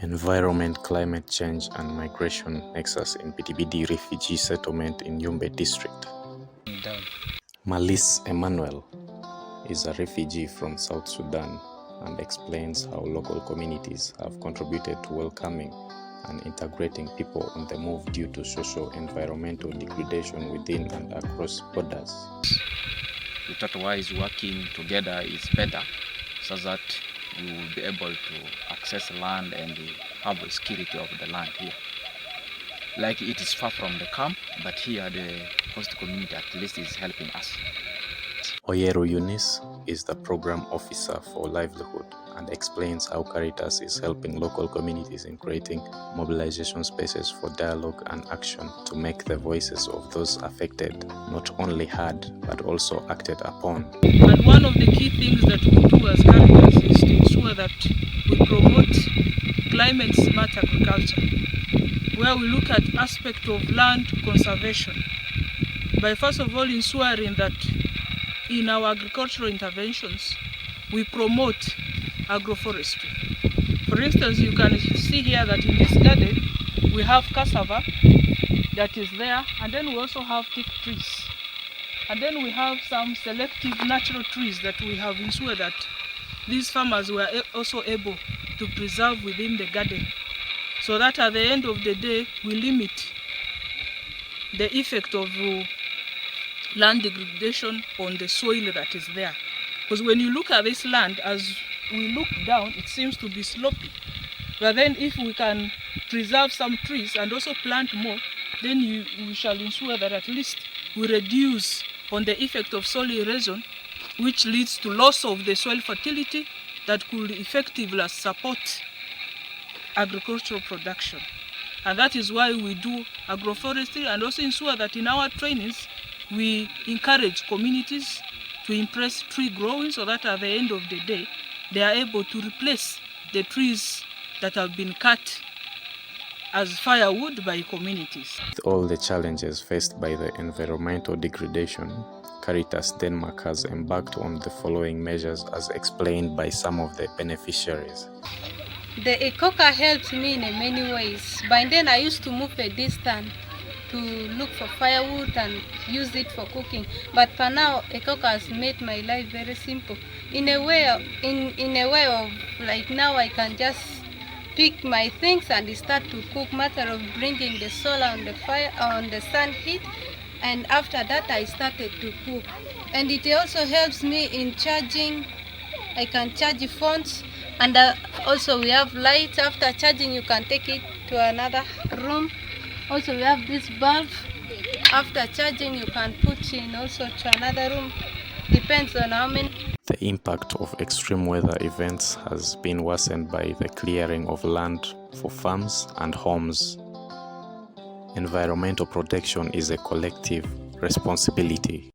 Environment, climate change and migration nexus in Bidibidi refugee settlement in Yumbe district. Malis Emmanuel is a refugee from South Sudan and explains how local communities have contributed to welcoming and integrating people on the move due to socio-environmental degradation within and across borders. We thought wise working together is better so that you will be able to access land and have the security of the land here. Like it is far from the camp, but here the host community at least is helping us. Oyeru Eunice is the program officer for livelihood and explains how Caritas is helping local communities in creating mobilization spaces for dialogue and action to make the voices of those affected not only heard but also acted upon. And one of the key things that we do as Caritas is to ensure that we promote climate smart agriculture, where we look at aspect of land conservation by first of all ensuring that in our agricultural interventions we promote agroforestry. For instance, you can see here that in this garden we have cassava that is there, and then we also have teak trees, and then we have some selective natural trees that we have ensured that these farmers were also able to preserve within the garden, so that at the end of the day we limit the effect of land degradation on the soil that is there. Because when you look at this land, as we look down, it seems to be slopey. But then if we can preserve some trees and also plant more, then we shall ensure that at least we reduce on the effect of soil erosion, which leads to loss of the soil fertility that could effectively support agricultural production. And that is why we do agroforestry, and also ensure that in our trainings we encourage communities to embrace tree growing, so that at the end of the day they are able to replace the trees that have been cut as firewood by communities. With all the challenges faced by the environmental degradation, Caritas Denmark has embarked on the following measures as explained by some of the beneficiaries. The ecoca helped me in many ways. By then I used to move a distance to look for firewood and use it for cooking. But for now, ecoca has made my life very simple. In a way of like now I can just pick my things and start to cook, matter of bringing the solar on the fire, on the sun heat, and after that I started to cook. And it also helps me in charging. I can charge phones, and also we have lights. After charging you can take it to another room. Also we have this bulb. After charging you can put in also to another room. Depends on how many. The impact of extreme weather events has been worsened by the clearing of land for farms and homes. Environmental protection is a collective responsibility.